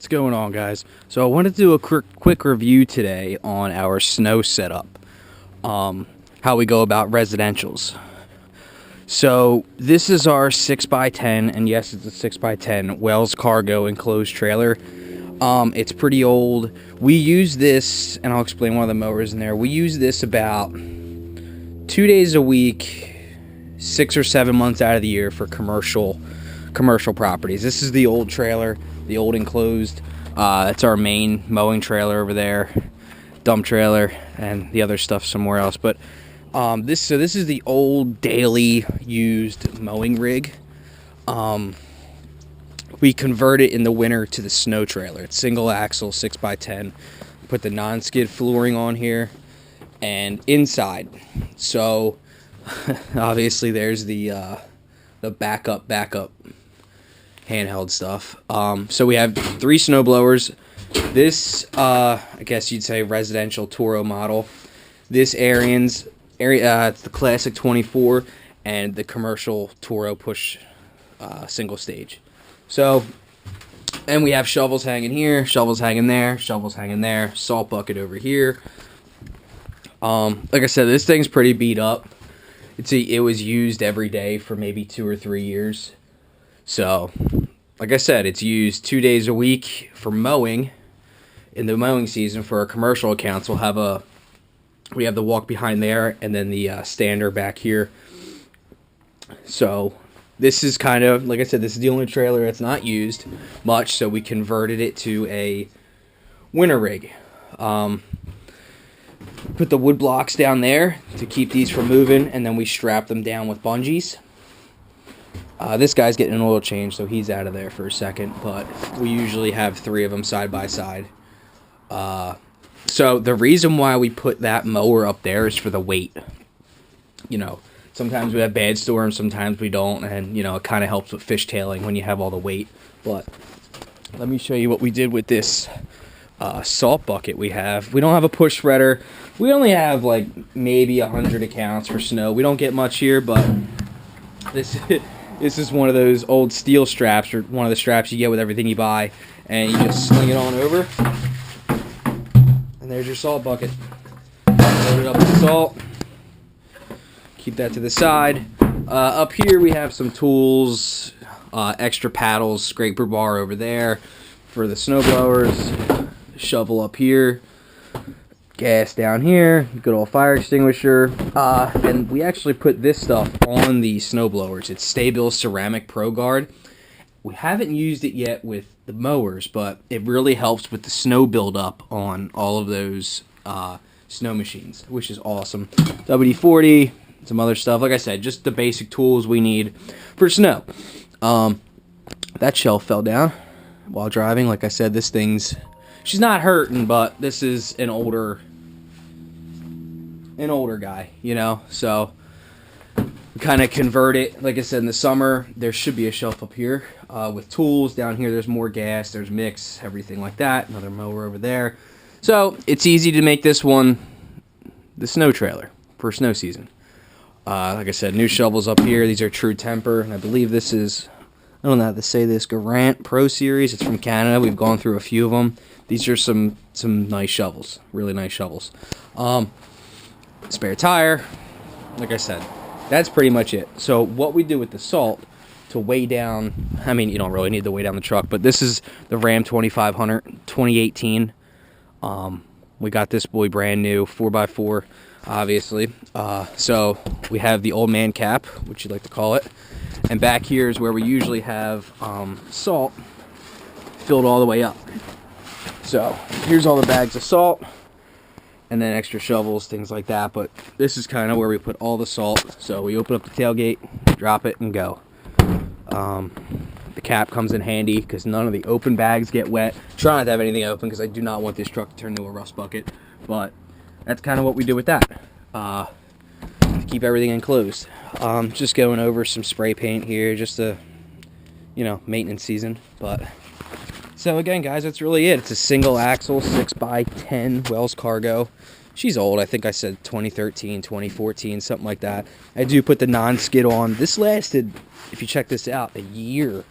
What's going on, guys? So I wanted to do a quick review today on our snow setup, how we go about residentials. So this is our 6x10, and yes, it's a 6x10 Wells Cargo enclosed trailer. It's pretty old. We use this, and I'll explain one of the mowers in there. We use this about 2 days a week, 6 or 7 months out of the year for commercial properties. This is the old trailer, the old enclosed. It's our main mowing trailer over there, dump trailer, and the other stuff somewhere else. But this is the old daily used mowing rig. We convert it in the winter to the snow trailer. It's single axle, 6x10. Put the non-skid flooring on here and inside. So obviously there's the backup handheld stuff. So we have 3 snow blowers. This I guess you'd say residential Toro model. This it's the classic 24, and the commercial Toro push single stage. So, and we have shovels hanging here, shovels hanging there, shovels hanging there, salt bucket over here. Like I said, this thing's pretty beat up. It was used every day for maybe 2 or 3 years. So, like I said, it's used 2 days a week for mowing. In the mowing season, for our commercial accounts, we have the walk behind there, and then the stander back here. So this is kind of, like I said, this is the only trailer that's not used much, so we converted it to a winter rig. Put the wood blocks down there to keep these from moving, and then we strap them down with bungees. This guy's getting an oil change, so he's out of there for a second, but we usually have 3 of them side by side. So the reason why we put that mower up there is for the weight. You know, sometimes we have bad storms, sometimes we don't, and, you know, it kind of helps with fishtailing when you have all the weight. But let me show you what we did with this salt bucket we have. We don't have a push spreader. We only have, like, maybe 100 accounts for snow. We don't get much here, but this is one of those old steel straps, or one of the straps you get with everything you buy, and you just sling it on over, and there's your salt bucket. Load it up with salt. Keep that to the side. Up here we have some tools, extra paddles, scraper bar over there for the snow blowers, shovel up here, gas down here, good old fire extinguisher, and we actually put this stuff on the snow blowers. It's Sta-Bil Ceramic Pro Guard. We haven't used it yet with the mowers, but it really helps with the snow buildup on all of those snow machines, which is awesome. WD-40, some other stuff. Like I said, just the basic tools we need for snow. That shelf fell down while driving. Like I said, she's not hurting, but this is an older guy, you know, so we kind of convert it. Like I said, in the summer there should be a shelf up here with tools. Down here there's more gas, there's mix, everything like that. Another mower over there. So it's easy to make this one the snow trailer for snow season. Like I said, new shovels up here. These are True Temper, and I believe this is, I don't know how to say this, Garant Pro Series. It's from Canada. We've gone through a few of them. These are some nice shovels, really nice shovels. Spare tire. Like I said, that's pretty much it. So what we do with the salt to weigh down, I mean, you don't really need to weigh down the truck, but this is the Ram 2500 2018. We got this boy brand new, 4x4, obviously. So we have the old man cap, which you'd like to call it. And back here is where we usually have salt filled all the way up. So here's all the bags of salt, and then extra shovels, things like that. But this is kind of where we put all the salt. So we open up the tailgate, drop it, and go. The cap comes in handy because none of the open bags get wet. Try not to have anything open because I do not want this truck to turn into a rust bucket. But that's kind of what we do with that, to keep everything enclosed. Just going over some spray paint here, just to, you know, maintenance season. But so again, guys, that's really it. It's a single axle 6x10 Wells Cargo. She's old. I think I said 2013, 2014, something like that. I do put the non-skid on. This lasted, if you check this out, a year.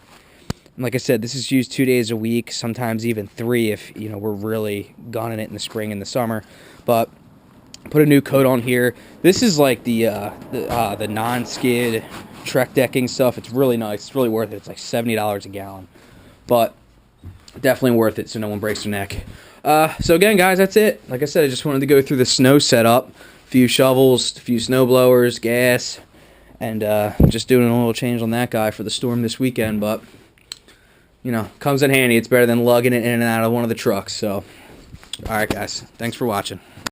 And like I said, this is used 2 days a week, sometimes even 3 if, you know, we're really gunning it in the spring and the summer. But put a new coat on here. This is like the non-skid Trek decking stuff. It's really nice. It's really worth it. It's like $70 a gallon. But definitely worth it so no one breaks their neck. So again, guys, that's it. Like I said, I just wanted to go through the snow setup. A few shovels, a few snow blowers, gas, and just doing a little change on that guy for the storm this weekend. But, you know, comes in handy. It's better than lugging it in and out of one of the trucks. So, all right, guys. Thanks for watching.